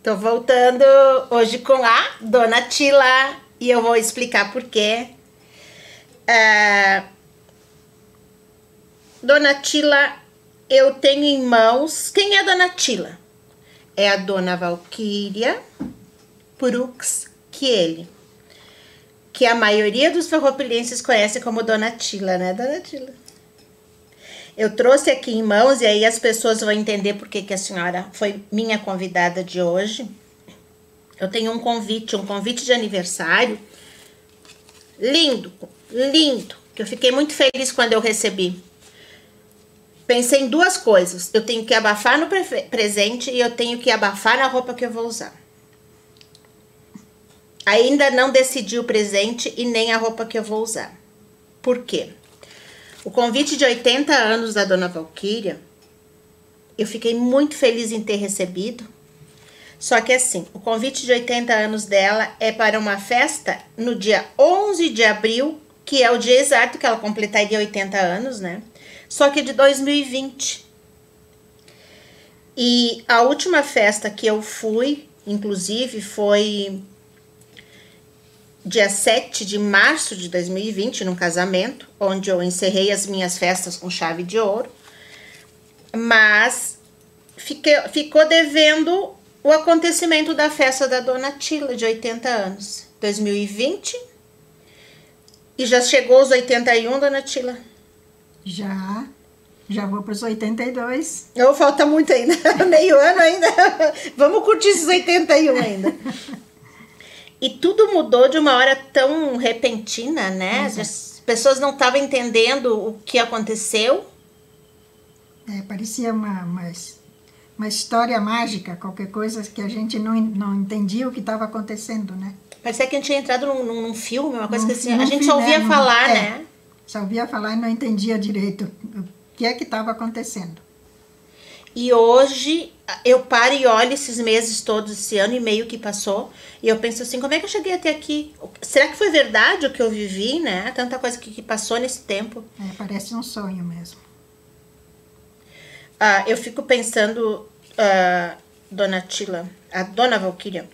Tô voltando hoje com a Dona Tila e eu vou explicar por quê. Dona Tila, eu tenho em mãos... Quem é a Dona Tila? É a Dona Valquíria Brooks Kiele, que a maioria dos farroupilhenses conhece como Dona Tila, né, Dona Tila? Eu trouxe aqui em mãos e aí as pessoas vão entender por que a senhora foi minha convidada de hoje. Eu tenho um convite de aniversário lindo, lindo, que eu fiquei muito feliz quando eu recebi. Pensei em duas coisas. Eu tenho que abafar no presente e eu tenho que abafar na roupa que eu vou usar. Ainda não decidi o presente e nem a roupa que eu vou usar. Por quê? O convite de 80 anos da Dona Valquíria, eu fiquei muito feliz em ter recebido. Só que assim, o convite de 80 anos dela é para uma festa no dia 11 de abril, que é o dia exato que ela completaria 80 anos, né? Só que de 2020. E a última festa que eu fui, inclusive, foi dia 7 de março de 2020, num casamento, onde eu encerrei as minhas festas com chave de ouro. Mas ficou devendo o acontecimento da festa da Dona Tila, de 80 anos. 2020. E já chegou os 81, Dona Tila? Já vou para os 82. Oh, falta muito ainda, meio ano ainda. Vamos curtir esses 81 ainda. E tudo mudou de uma hora tão repentina, né? As pessoas não estavam entendendo o que aconteceu. Parecia uma história mágica, qualquer coisa que a gente não entendia o que estava acontecendo, né? Parecia que a gente tinha entrado num filme, uma coisa que assim, a gente só ouvia falar, né? Só ouvia falar e não entendia direito o que é que estava acontecendo. E hoje eu paro e olho esses meses todos, esse ano e meio que passou, e eu penso assim, como é que eu cheguei até aqui? Será que foi verdade o que eu vivi, né? Tanta coisa que passou nesse tempo. Parece um sonho mesmo. Eu fico pensando, Dona Tila, a Dona Valquíria,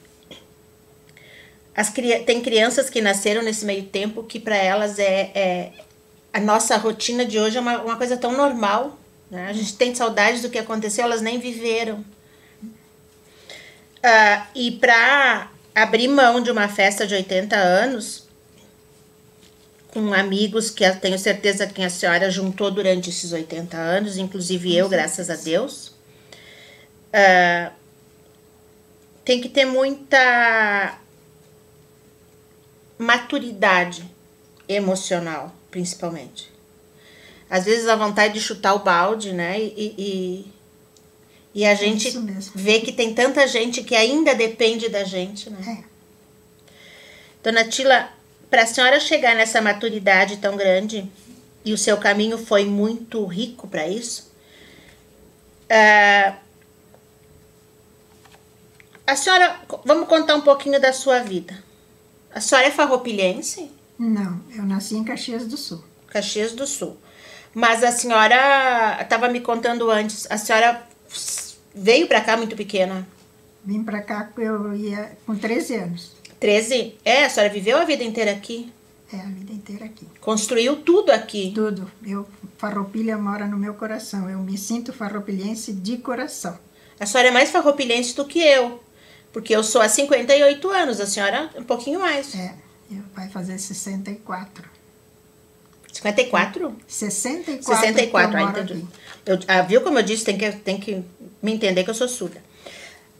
tem crianças que nasceram nesse meio tempo que para elas a nossa rotina de hoje é uma coisa tão normal, né? A gente tem saudades do que aconteceu, elas nem viveram. E para abrir mão de uma festa de 80 anos, com amigos que eu tenho certeza que a senhora juntou durante esses 80 anos, inclusive eu, graças a Deus, tem que ter muita maturidade emocional, principalmente. Às vezes a vontade de chutar o balde, né? E a gente vê que tem tanta gente que ainda depende da gente, né? Dona Tila, para a senhora chegar nessa maturidade tão grande, e o seu caminho foi muito rico para isso, a senhora, vamos contar um pouquinho da sua vida. A senhora é farroupilhense? Não, eu nasci em Caxias do Sul. Caxias do Sul. Mas a senhora estava me contando antes, a senhora veio para cá muito pequena? Vim para cá, eu ia com 13 anos. 13? A senhora viveu a vida inteira aqui? A vida inteira aqui. Construiu tudo aqui? Tudo. Farroupilha mora no meu coração. Eu me sinto farroupilhense de coração. A senhora é mais farroupilhense do que eu. Porque eu sou há 58 anos, a senhora um pouquinho mais. Vai fazer 64. 54? 64. 64, entendi. Viu como eu disse, tem que me entender que eu sou surda.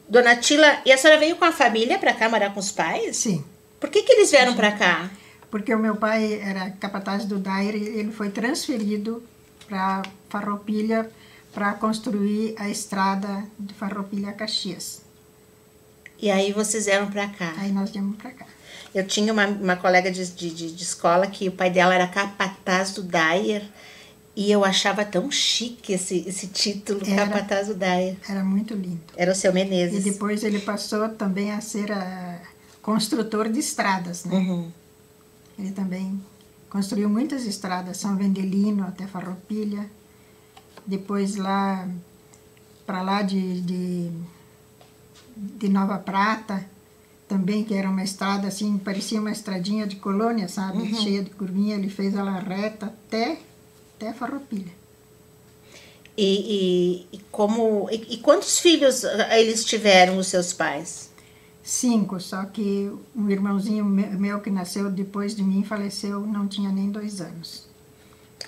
Dona Tila, e a senhora veio com a família para cá morar com os pais? Sim. Por que eles vieram para cá? Porque o meu pai era capataz do Daire e ele foi transferido para Farroupilha para construir a estrada de Farroupilha a Caxias. E aí vocês vieram para cá? Aí nós viemos para cá. Eu tinha uma colega de escola que o pai dela era capataz do Daire e eu achava tão chique esse título, capataz do Daire. Era muito lindo. Era o seu Menezes. E depois ele passou também a ser construtor de estradas, né? Uhum. Ele também construiu muitas estradas, São Vendelino até Farroupilha. Depois para lá de de Nova Prata, também, que era uma estrada assim, parecia uma estradinha de colônia, sabe? Cheia de curvinha, ele fez ela reta até Farroupilha. E quantos filhos eles tiveram, os seus pais? 5, só que um irmãozinho meu que nasceu depois de mim faleceu, não tinha nem 2 anos.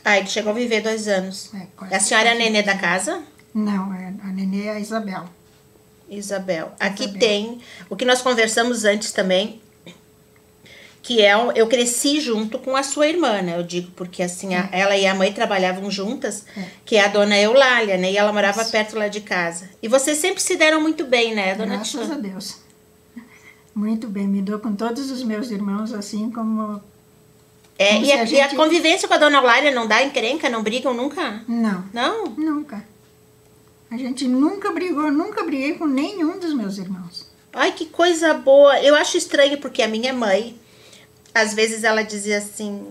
Ah, ele chegou a viver 2 anos. Quase A senhora é a quase nenê 2 da anos. casa? Não, a nenê é a Isabel. Isabel. Aqui Isabel. tem o que nós conversamos antes também, que é eu cresci junto com a sua irmã, né? Eu digo porque assim, ela e a mãe trabalhavam juntas, que é a dona Eulália, né? E ela morava perto lá de casa. E vocês sempre se deram muito bem, né, dona Graças Tila? a Deus. Muito bem, me dou com todos os meus irmãos assim como... É, como e, se a, a e a gente- convivência com a dona Eulália não dá encrenca, não brigam nunca? Não, Não? nunca. A gente nunca brigou, nunca briguei com nenhum dos meus irmãos. Ai, que coisa boa. Eu acho estranho porque a minha mãe, às vezes ela dizia assim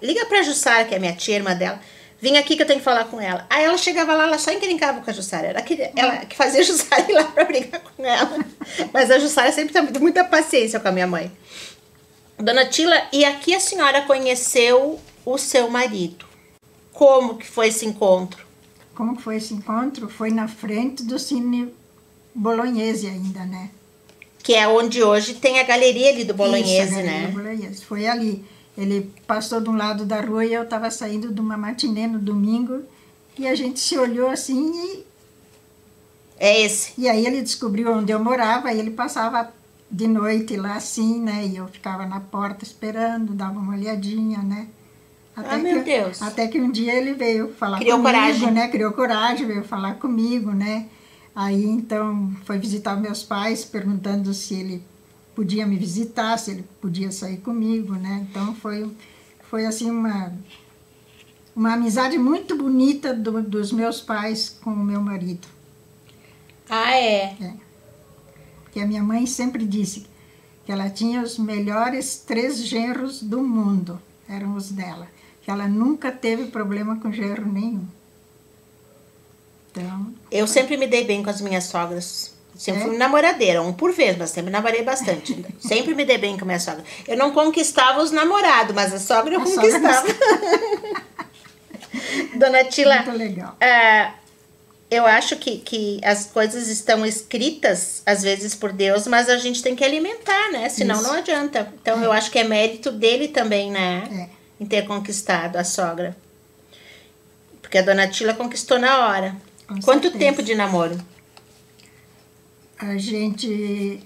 liga pra Jussara, que é minha tia, irmã dela, vem aqui que eu tenho que falar com ela. Aí ela chegava lá, ela só encrencava com a Jussara. Ela que fazia a Jussara ir lá pra brigar com ela. Mas a Jussara sempre teve muita paciência com a minha mãe. Dona Tila, e aqui a senhora conheceu o seu marido. Como que foi esse encontro? Como que foi esse encontro? Foi na frente do Cine Bolognese ainda, né? Que é onde hoje tem a galeria ali do Bolognese, Isso, a Galeria né? Bolognese. Foi ali. Ele passou de um lado da rua e eu estava saindo de uma matinê no domingo e a gente se olhou assim É esse. e aí ele descobriu onde eu morava e ele passava de noite lá assim, né? E eu ficava na porta esperando, dava uma olhadinha, né? Meu Deus. Até que um dia ele veio falar Criou comigo, coragem. né? Criou coragem, veio falar comigo, né? Aí então foi visitar meus pais, perguntando se ele podia me visitar, se ele podia sair comigo, né? Então foi assim uma amizade muito bonita dos meus pais com o meu marido. Ah, é. Que a minha mãe sempre disse que ela tinha os melhores 3 genros do mundo, eram os dela. Que ela nunca teve problema com genro nenhum. Então, Eu sempre me dei bem com as minhas sogras. Sempre É? fui namoradeira, um por vez, mas sempre namorei bastante. Sempre me dei bem com a minha sogra. Eu não conquistava os namorados, mas a sogra eu A sogra conquistava. Dona Tila, muito legal. eu acho que as coisas estão escritas, às vezes, por Deus, mas a gente tem que alimentar, né? Senão Isso. não adianta. Então, eu acho que é mérito dele também, né? É. Em ter conquistado a sogra. Porque a Dona Tila conquistou na hora. Com Quanto certeza. tempo de namoro? A gente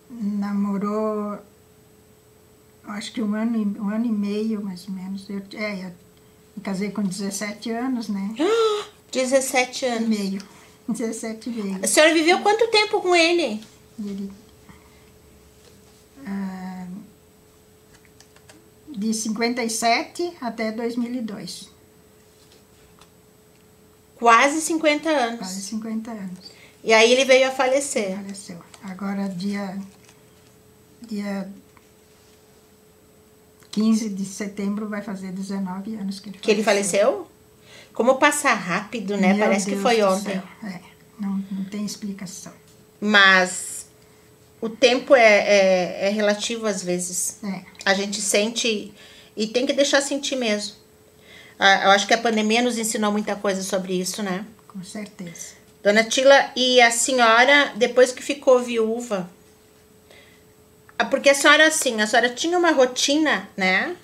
namorou, acho que um ano e meio, mais ou menos. Eu me casei com 17 anos, né? 17 E anos. meio. 17 e meio. A senhora viveu quanto tempo com ele? Ele, de 57 até 2002. Quase 50 anos. Quase 50 anos. E aí ele veio a falecer. Faleceu. Agora, dia 15 de setembro, vai fazer 19 anos que ele faleceu. Que ele faleceu? Como passa rápido, né? Meu Parece que Deus foi do ontem. céu. Não tem explicação. Mas o tempo é relativo às vezes. É. A gente sente e tem que deixar sentir mesmo. Eu acho que a pandemia nos ensinou muita coisa sobre isso, né? Com certeza. Dona Tila, e a senhora, depois que ficou viúva, porque a senhora tinha uma rotina, né?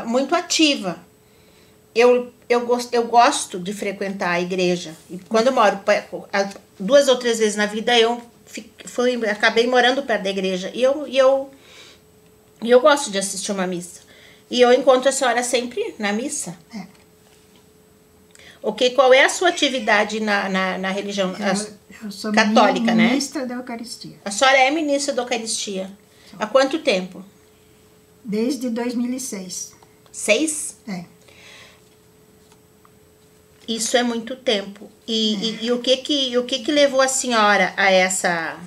Muito ativa. Eu gosto de frequentar a igreja. E quando eu moro 2 ou 3 vezes na vida, eu acabei morando perto da igreja. E eu gosto de assistir uma missa. E eu encontro a senhora sempre na missa. É. Qual é a sua atividade na religião Eu sou católica, né? ministra da Eucaristia. A senhora é ministra da Eucaristia. Há quanto tempo? Desde 2006. 6? É. Isso é muito tempo. E o que levou a senhora a essa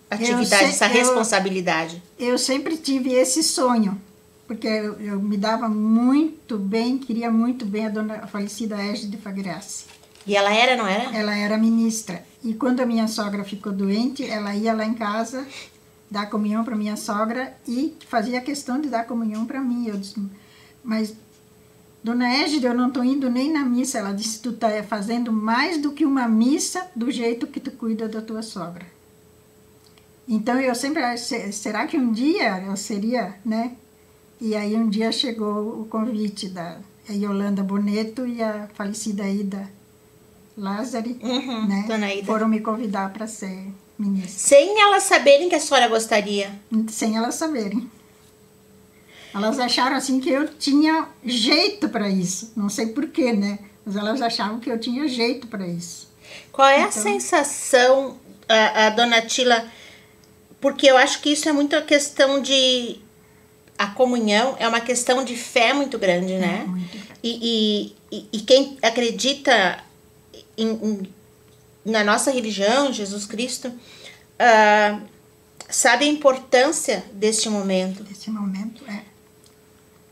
atividade, essa responsabilidade? Eu sempre tive esse sonho, porque eu me dava muito bem, queria muito bem a falecida Égide de Fagrassi. E ela era, não era? Ela era ministra. E quando a minha sogra ficou doente, ela ia lá em casa dar comunhão para minha sogra e fazia questão de dar comunhão para mim. Eu disse, mas, dona Égide, eu não estou indo nem na missa. Ela disse, tu está fazendo mais do que uma missa do jeito que tu cuida da tua sogra. Então, eu sempre acho, será que um dia eu seria, né? E aí, um dia chegou o convite da Yolanda Boneto e a falecida Ida Lázari, né? Dona Ida. Foram me convidar para ser ministra. Sem elas saberem que a senhora gostaria. Sem elas saberem. Elas acharam assim que eu tinha jeito para isso. Não sei porquê, né? Mas elas achavam que eu tinha jeito para isso. Qual é a sensação, a dona Tila? Porque eu acho que isso é muito a questão de... A comunhão é uma questão de fé muito grande, né? Muito grande. E quem acredita na nossa religião, Jesus Cristo, sabe a importância deste momento. Esse momento,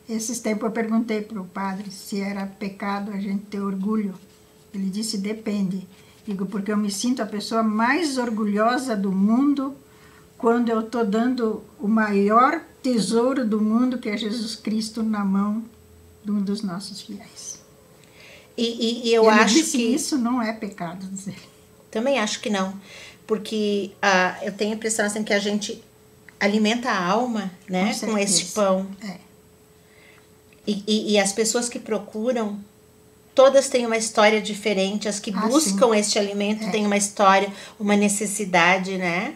Esses tempos eu perguntei para o padre se era pecado a gente ter orgulho. Ele disse, depende. Digo, porque eu me sinto a pessoa mais orgulhosa do mundo quando eu estou dando o maior tesouro do mundo, que é Jesus Cristo, na mão de um dos nossos fiéis. E eu Ele acho disse que... isso não é pecado dizer. Também acho que não. Porque eu tenho a impressão assim, que a gente alimenta a alma, né, com esse pão. E as pessoas que procuram, todas têm uma história diferente. As que buscam este alimento têm uma história, uma necessidade, né?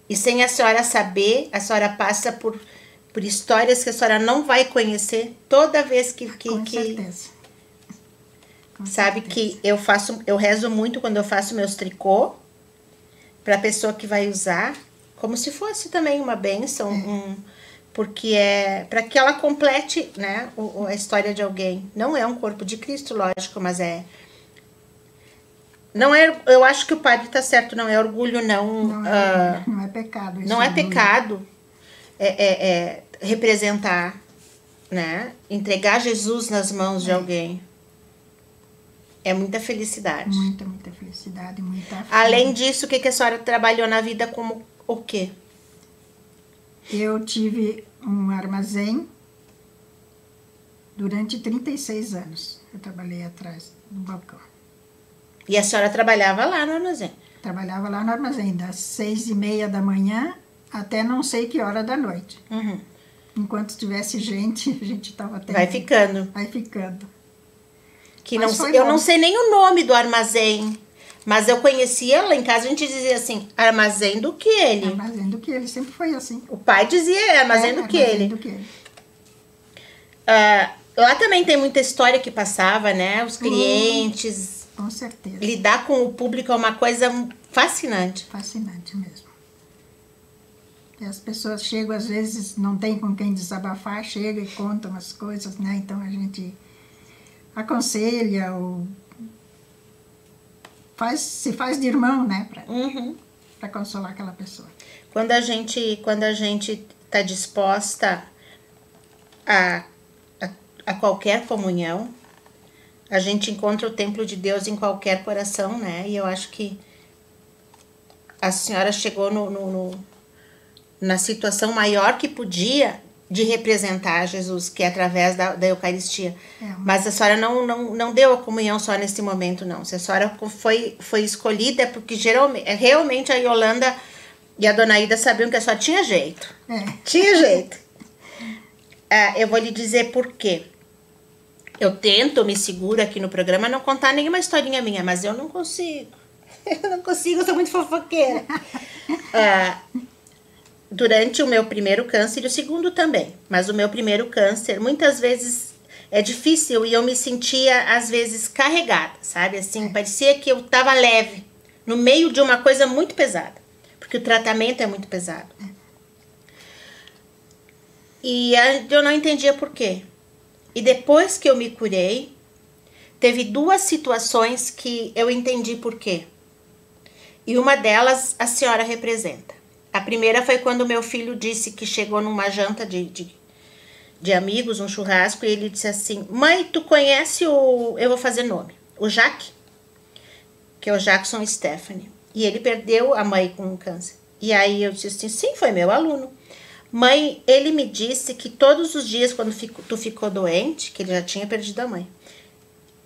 E sem a senhora saber, a senhora passa por histórias que a senhora não vai conhecer toda vez que Com certeza. Sabe que eu rezo muito quando eu faço meus tricô para a pessoa que vai usar, como se fosse também uma bênção, porque é para que ela complete, né, a história de alguém. Não é um corpo de Cristo, lógico, mas não é. Eu acho que o padre está certo, não é orgulho, não. Não é pecado. Não é pecado. É representar, né, entregar Jesus nas mãos de alguém. É muita felicidade. Muita felicidade, muita fé. Além disso, o que a senhora trabalhou na vida como o quê? Eu tive um armazém durante 36 anos. Eu trabalhei atrás do balcão. E a senhora trabalhava lá no armazém? Trabalhava lá no armazém, das 6:30 da manhã até não sei que hora da noite. Enquanto tivesse gente, a gente estava até... Vai ficando. Vai ficando. Eu não sei nem o nome do armazém, mas eu conhecia lá em casa, a gente dizia assim, armazém do Quele. Armazém do Quele, sempre foi assim. O pai dizia armazém do Quele. Armazém do Quele. Lá também tem muita história que passava, né? Os clientes. Com certeza. Lidar com o público é uma coisa fascinante. Fascinante mesmo. E as pessoas chegam, às vezes, não tem com quem desabafar, chegam e contam as coisas, né? Então a gente aconselha ou se faz de irmão, né? Para consolar aquela pessoa. Quando a gente está disposta a qualquer comunhão, a gente encontra o templo de Deus em qualquer coração, né? E eu acho que a senhora chegou na situação maior que podia de representar Jesus, que é através da Eucaristia. Mas a senhora não deu a comunhão só nesse momento, não. Se a senhora foi escolhida é porque realmente a Yolanda e a dona Ida sabiam que a senhora tinha jeito. Tinha jeito. Eu vou lhe dizer por quê. Eu me seguro aqui no programa não contar nenhuma historinha minha, mas eu não consigo. Eu sou muito fofoqueira. Durante o meu primeiro câncer e o segundo também, mas o meu primeiro câncer, muitas vezes é difícil e eu me sentia, às vezes, carregada, sabe? Assim, parecia que eu estava leve, no meio de uma coisa muito pesada, porque o tratamento é muito pesado. E eu não entendia por quê. E depois que eu me curei, teve 2 situações que eu entendi por quê. E uma delas a senhora representa. A primeira foi quando meu filho disse que chegou numa janta de amigos, um churrasco, e ele disse assim, mãe, tu conhece eu vou fazer nome, o Jaque, que é o Jackson Stephanie. E ele perdeu a mãe com câncer. E aí eu disse assim, sim, foi meu aluno. Mãe, ele me disse que todos os dias, quando tu ficou doente, que ele já tinha perdido a mãe,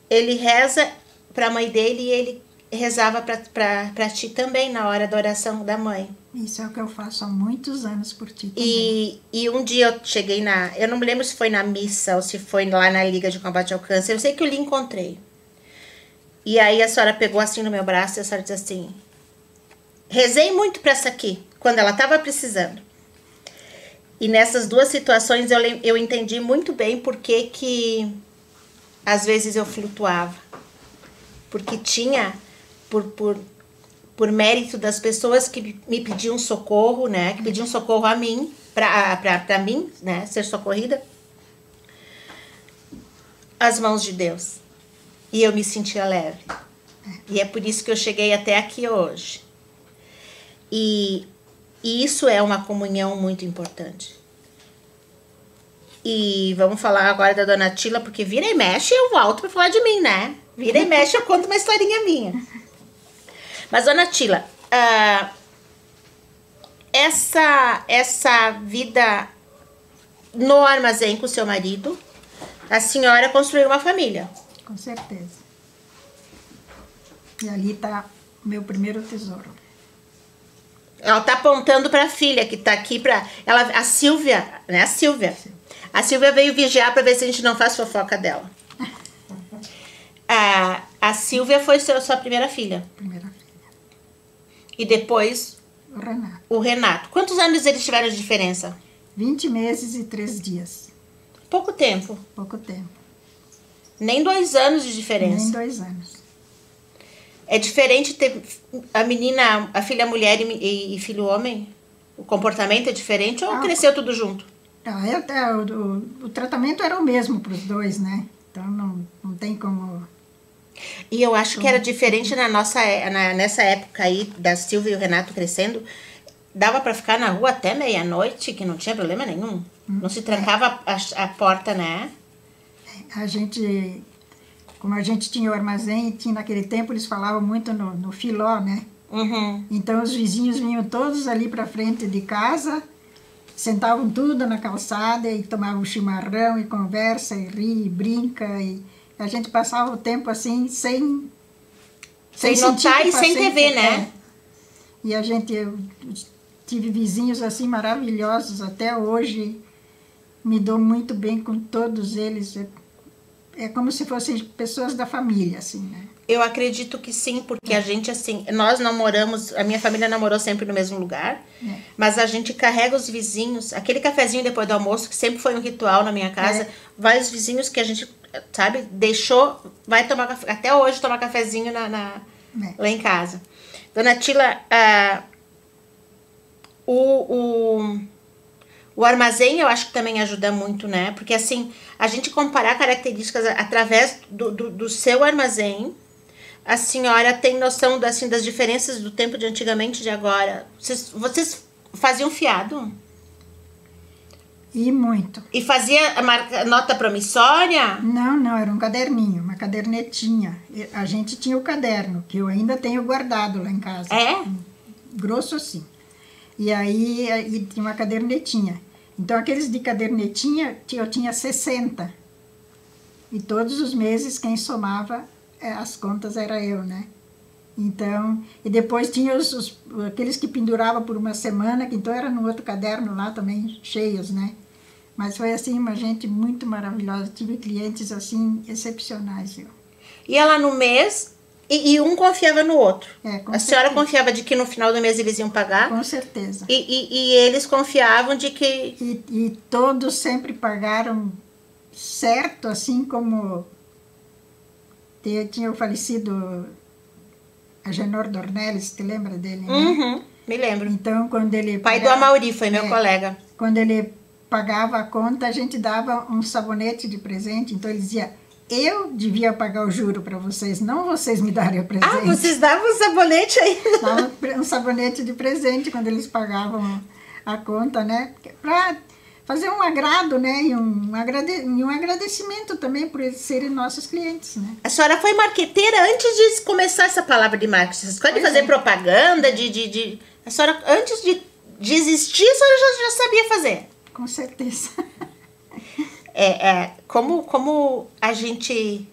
ele reza para a mãe dele e ele rezava para ti também na hora da oração da mãe. Isso é o que eu faço há muitos anos por ti também. E um dia eu cheguei eu não me lembro se foi na missa ou se foi lá na Liga de Combate ao Câncer, eu sei que eu lhe encontrei. E aí a senhora pegou assim no meu braço e a senhora disse assim, rezei muito para essa aqui, quando ela estava precisando. E nessas duas situações eu entendi muito bem por que às vezes eu flutuava. Porque tinha, por mérito das pessoas que me pediam socorro, né? Que pediam socorro a mim, para mim, né? Ser socorrida. As mãos de Deus. E eu me sentia leve. E é por isso que eu cheguei até aqui hoje. E isso é uma comunhão muito importante. E vamos falar agora da Dona Tila, porque vira e mexe eu volto para falar de mim, né? Vira e mexe eu conto uma historinha minha. Mas, Dona Tila, essa vida no armazém com o seu marido, a senhora construiu uma família. Com certeza. E ali está o meu primeiro tesouro. Ela está apontando para a filha que está aqui para ela, a Silvia, né? A Silvia veio vigiar para ver se a gente não faz fofoca dela. A Silvia foi sua primeira filha. Primeira filha. E depois o Renato. Quantos anos eles tiveram de diferença? 20 meses e 3 dias. Pouco tempo. Pouco tempo. Nem 2 anos de diferença. Nem 2 anos. É diferente ter a menina, a filha mulher e filho homem? O comportamento é diferente ou cresceu tudo junto? O tratamento era o mesmo para os dois, né? Então não tem como... E eu acho que era diferente nessa época aí da Silvia e o Renato crescendo. Dava para ficar na rua até meia-noite, que não tinha problema nenhum. Não se trancava a porta, né? Como a gente tinha o armazém, naquele tempo eles falavam muito no filó, né? Uhum. Então os vizinhos vinham todos ali para frente de casa, sentavam tudo na calçada e tomavam chimarrão e conversa e ri e brinca. E a gente passava o tempo assim, sem notar e sem TV, né? E eu tive vizinhos assim maravilhosos até hoje. Me dou muito bem com todos eles. É como se fossem pessoas da família, assim, né? Eu acredito que sim, porque a gente, assim, nós namoramos, a minha família namorou sempre no mesmo lugar, mas a gente carrega os vizinhos, aquele cafezinho depois do almoço, que sempre foi um ritual na minha casa, vários vizinhos que a gente, sabe, deixou, vai tomar café, até hoje tomar cafezinho lá em casa. Dona Tila, o armazém eu acho que também ajuda muito, né? Porque assim, a gente comparar características através do seu armazém, a senhora tem noção das diferenças do tempo de antigamente e de agora. Vocês faziam fiado? E muito. E fazia nota promissória? Não, era um caderninho, uma cadernetinha. A gente tinha o caderno, que eu ainda tenho guardado lá em casa. É? Grosso assim. E aí tinha uma cadernetinha. Então, aqueles de cadernetinha, eu tinha 60. E todos os meses, quem somava as contas era eu, né? Então, e depois tinha aqueles que pendurava por uma semana, que então era no outro caderno lá também, cheios, né? Mas foi assim, uma gente muito maravilhosa. Tive clientes assim, excepcionais. E ela no mês... E um confiava no outro. Com a senhora confiava de que no final do mês eles iam pagar? Com certeza. E eles confiavam de que... E todos sempre pagaram certo, assim como tinha o falecido Agenor Dornelles, te lembra dele, né? Uhum, me lembro. Então, quando ele... Pai do Amauri, foi meu colega. Quando ele pagava a conta, a gente dava um sabonete de presente, então ele dizia... Eu devia pagar o juro para vocês, não vocês me darem o presente. Ah, vocês davam um sabonete aí? Davam um sabonete de presente quando eles pagavam a conta, né? fazer um agrado, né? E um agradecimento também por eles serem nossos clientes, né? A senhora foi marqueteira antes de começar essa palavra de marketing. Essas coisas de fazer propaganda, A senhora, antes de existir, a senhora já sabia fazer. Com certeza. Como a gente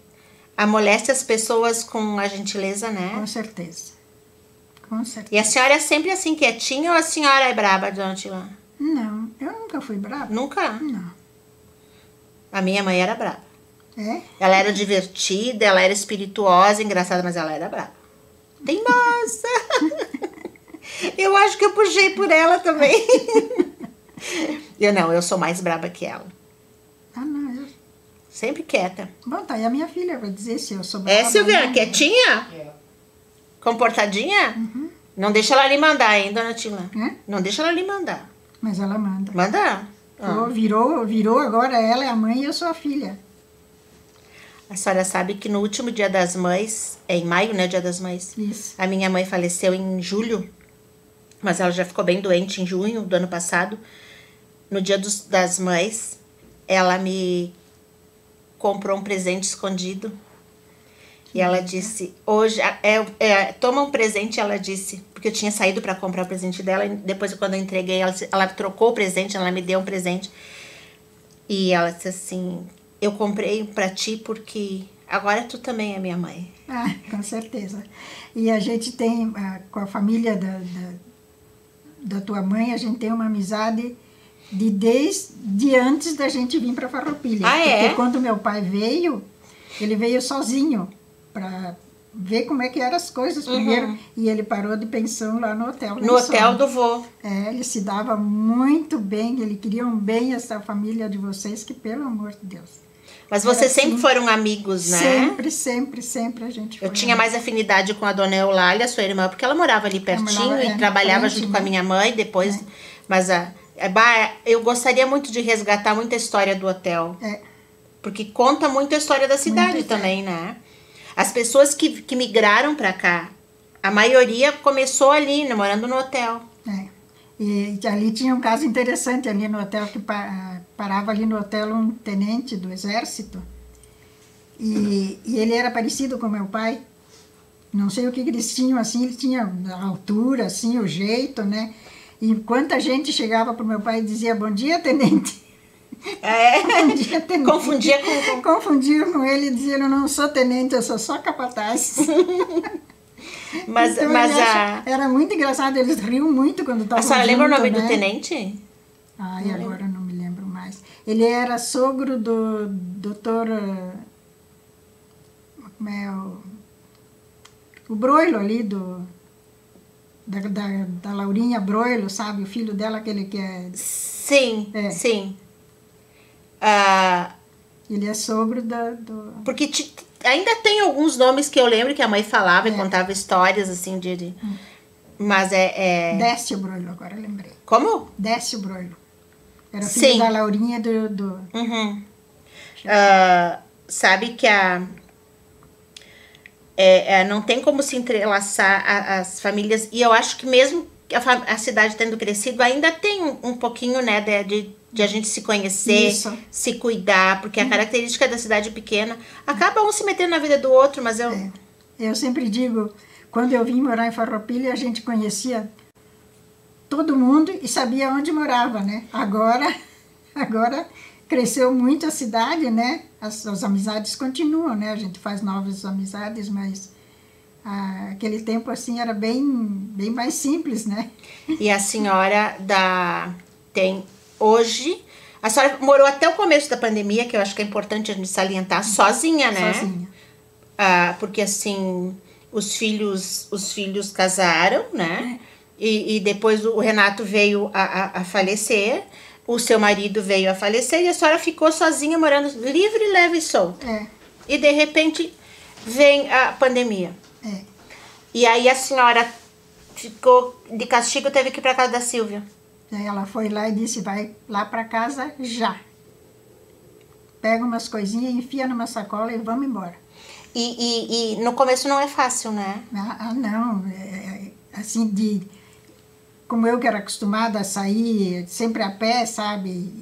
amolece as pessoas com a gentileza, né? Com certeza. Com certeza. E a senhora é sempre assim, quietinha, ou a senhora é braba, dona Tilã? Não, eu nunca fui brava. Nunca? Não. A minha mãe era brava. É? Ela era divertida, ela era espirituosa, engraçada, mas ela era brava. Teimosa! Eu acho que eu puxei por ela também. Eu sou mais braba que ela. Ah, não, eu... Sempre quieta. Bom, tá aí a minha filha vai dizer se eu sou brava. Silvia, não. quietinha? Comportadinha? Uhum. Não deixa ela lhe mandar, hein, dona Tilã? Não deixa ela lhe mandar. Mas ela manda. Manda? Virou agora, ela é a mãe e eu sou a filha. A senhora sabe que no último Dia das Mães, é em maio, né, Dia das Mães? Isso. A minha mãe faleceu em julho, mas ela já ficou bem doente em junho do ano passado. No Dia das Mães, ela me comprou um presente escondido. E ela disse, hoje, toma um presente, ela disse, porque eu tinha saído para comprar o presente dela, e depois quando eu entreguei, ela trocou o presente, ela me deu um presente. E ela disse assim, eu comprei para ti porque agora tu também é minha mãe. Ah, com certeza. E a gente tem, com a família da tua mãe, a gente tem uma amizade desde antes da gente vir para Farroupilha. Ah, é? Porque quando meu pai veio, ele veio sozinho para ver como é que eram as coisas primeiro. E ele parou de pensão lá no hotel. No hotel do vô. Ele se dava muito bem, ele queria um bem essa família de vocês, que pelo amor de Deus. Mas vocês assim, sempre foram amigos, né? Sempre a gente foi. Eu tinha mais afinidade com a dona Eulália, sua irmã, porque ela morava ali pertinho e trabalhava junto com a minha mãe depois. Mas eu gostaria muito de resgatar muita história do hotel. Porque conta muito a história da cidade muito também, né? As pessoas que migraram para cá, a maioria começou ali, né, morando no hotel. E ali tinha um caso interessante ali no hotel, que parava ali no hotel um tenente do exército. E ele era parecido com meu pai. Não sei o que eles tinham, assim, ele tinha a altura, assim, o jeito, né? E quanta gente chegava pro meu pai e dizia, bom dia, tenente. Bom dia, tenente. Confundia com ele e dizia, eu não sou tenente, eu sou só capataz. Mas era muito engraçado, eles riam muito quando estavam juntos. A senhora lembra o nome do tenente? Ai, agora não me lembro mais. Ele era sogro do doutor... Como é o Broilo ali, da Laurinha Broilo, sabe? O filho dela, aquele que é... Sim. Ele é sogro Porque ainda tem alguns nomes que eu lembro que a mãe falava e contava histórias, assim, Mas Décio Broilo, agora eu lembrei. Como? Décio Broilo. Era filho da Laurinha do... Uhum. Sabe que não tem como se entrelaçar as famílias. E eu acho que mesmo a cidade tendo crescido, ainda tem um pouquinho, né, de a gente se conhecer, se cuidar, porque a característica da cidade pequena acaba um se metendo na vida do outro, mas eu sempre digo, quando eu vim morar em Farroupilha, a gente conhecia todo mundo e sabia onde morava, né? Agora cresceu muito a cidade, né? As amizades continuam, né? A gente faz novas amizades, mas aquele tempo assim era bem mais simples, né? E a senhora tem hoje... A senhora morou até o começo da pandemia, que eu acho que é importante a gente salientar, sozinha, né? Sozinha. Porque assim, os filhos casaram, né? E depois o Renato veio a falecer, o seu marido veio a falecer e a senhora ficou sozinha, morando livre, leve e solta. E de repente vem a pandemia. E aí a senhora ficou de castigo, teve que ir para casa da Silvia. Aí ela foi lá e disse, vai lá para casa já. Pega umas coisinhas, enfia numa sacola e vamos embora. E no começo não é fácil, né? Não. Assim, como eu que era acostumada a sair sempre a pé, sabe?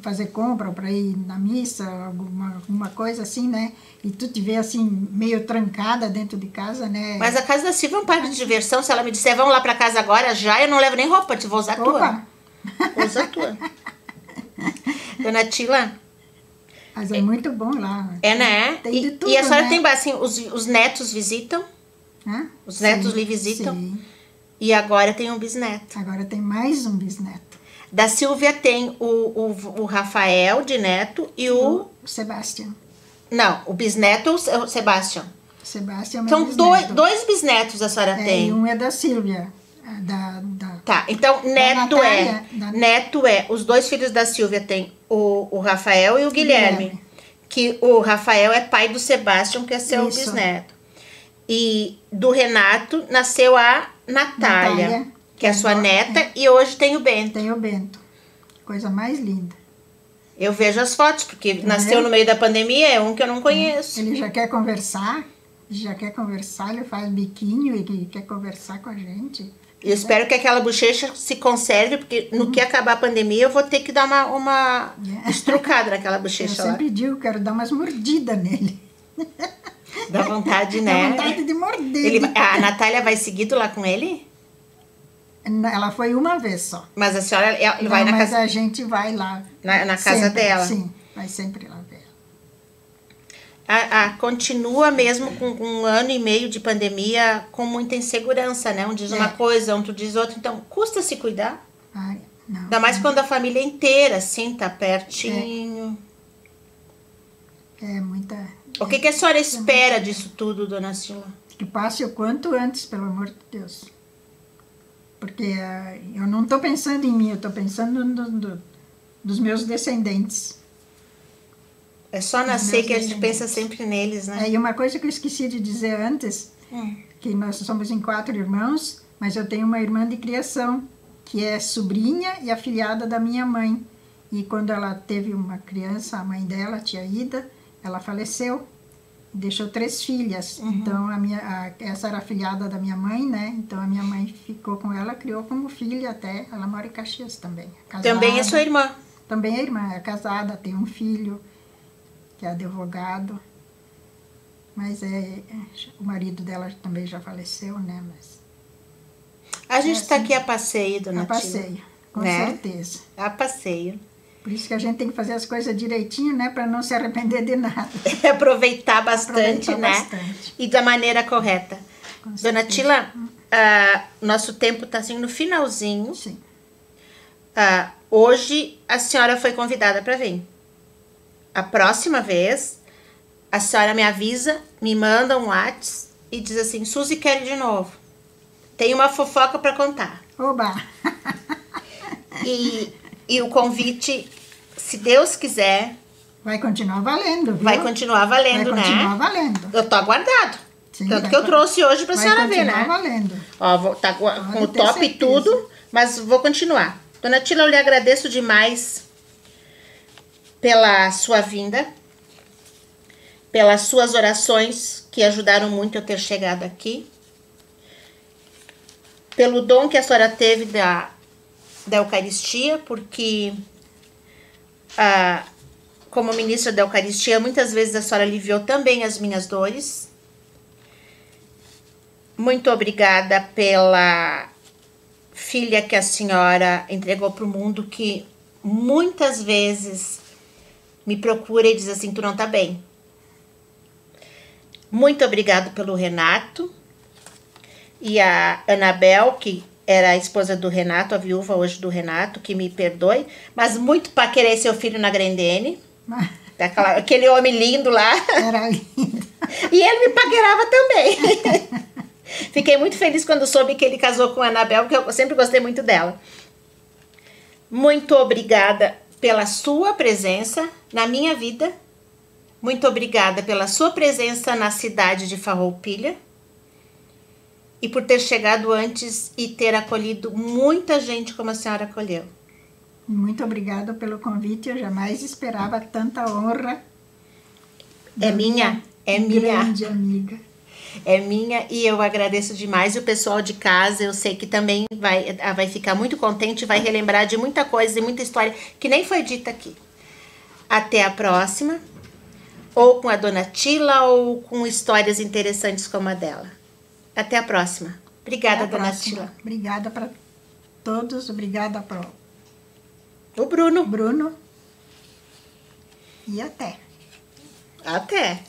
fazer compra, para ir na missa, alguma coisa assim, né? E tu te vê assim, meio trancada dentro de casa, né? Mas a casa da Silvia é um parque de diversão. Se ela me disser, vamos lá pra casa agora, já, eu não levo nem roupa, vou usar a tua. Opa! Vou usar a tua. Dona Tila, Mas é muito bom lá. é, né? Tem de tudo, e a senhora né? tem, assim, os netos visitam? Hã? Os netos Sim, lhe visitam? sim. E agora tem um bisneto. Agora tem mais um bisneto. Da Silvia tem o Rafael de neto e o... O Sebastião. Não, o bisneto é o Sebastião. Sebastião é meu São bisneto. dois bisnetos a senhora É, tem. e um é da Sílvia. Tá, então neto Natália, neto é, os dois filhos da Silvia tem o Rafael e o Guilherme. Que o Rafael é pai do Sebastião, que é seu Isso. bisneto. E do Renato nasceu a Natália, que é a sua neta, e hoje tem o Bento. Tem o Bento. Coisa mais linda. Eu vejo as fotos, porque nasceu no meio da pandemia, é um que eu não conheço. Ele já quer conversar, ele faz biquinho e quer conversar com a gente. Eu espero que aquela bochecha se conserve, porque no que acabar a pandemia eu vou ter que dar uma estrucada naquela Eu bochecha lá. sempre digo, quero dar umas mordidas nele. Dá vontade, né? Dá vontade de morder. A Natália vai seguido lá com ele? Ela foi uma vez só. Mas a senhora vai Não, na mas casa, a gente vai lá. na casa sempre, dela? Sim, vai sempre lá ver. Continua mesmo com 1 ano e meio de pandemia com muita insegurança, né? Um diz uma coisa, outro diz outra. Então, custa se cuidar. Ai, não. Ainda mais quando a família inteira, assim, tá pertinho. É muita... O que a senhora espera disso tudo, dona Silva? Que passe o quanto antes, pelo amor de Deus. Porque eu não estou pensando em mim, eu estou pensando dos meus descendentes. É só nascer que a gente pensa sempre neles, né? E uma coisa que eu esqueci de dizer antes, que nós somos em 4 irmãos, mas eu tenho uma irmã de criação, que é sobrinha e afilhada da minha mãe. E quando ela teve uma criança, a mãe dela, a tia Ida, ela faleceu. Deixou 3 filhas. Então, essa era a afilhada da minha mãe, né? Então, a minha mãe ficou com ela, criou como filha até. Ela mora em Caxias também. Casada, Também é sua irmã? Também é irmã. É casada, tem um filho, que é advogado. Mas o marido dela também já faleceu, né? Mas, a gente está aqui a passeio, dona Tila. A passeio, com né? certeza. A passeio. Por isso que a gente tem que fazer as coisas direitinho, né? Para não se arrepender de nada. Aproveitar bastante, né? Bastante. E da maneira correta. Com Dona certeza. Tila, nosso tempo está assim no finalzinho. Sim. Hoje a senhora foi convidada para vir. A próxima vez, a senhora me avisa, me manda um WhatsApp e diz assim, Suzy, quero ir de novo. Tem uma fofoca para contar. Oba! E o convite, se Deus quiser, Vai continuar valendo, viu? vai continuar valendo, Vai continuar né? valendo. Eu tô aguardado. Sim, Tanto que eu trouxe hoje pra senhora ver, né? Vai continuar valendo. Ó, tá com o ter top e certeza. tudo, mas vou continuar. Dona Tila, eu lhe agradeço demais pela sua vinda, pelas suas orações que ajudaram muito eu ter chegado aqui, pelo dom que a senhora teve da Eucaristia, porque como ministra da Eucaristia, muitas vezes a senhora aliviou também as minhas dores. Muito obrigada pela filha que a senhora entregou para o mundo, que muitas vezes me procura e diz assim, tu não tá bem. Muito obrigada pelo Renato e a Anabel, que era a esposa do Renato, a viúva hoje do Renato, que me perdoe, mas muito para querer seu filho na Grendene, aquele homem lindo lá. Era lindo. E ele me paquerava também. Fiquei muito feliz quando soube que ele casou com a Anabel, porque eu sempre gostei muito dela. Muito obrigada pela sua presença na minha vida. Muito obrigada pela sua presença na cidade de Farroupilha. E por ter chegado antes e ter acolhido muita gente como a senhora acolheu. Muito obrigada pelo convite. Eu jamais esperava tanta honra. É minha. Grande amiga. é minha e eu agradeço demais. E o pessoal de casa, eu sei que também vai ficar muito contente, vai relembrar de muita coisa e muita história que nem foi dita aqui. Até a próxima, ou com a Dona Tila, ou com histórias interessantes como a dela. Até a próxima. Obrigada, Dona Tila. Obrigada para todos, obrigada para o Bruno. Bruno. E até. Até.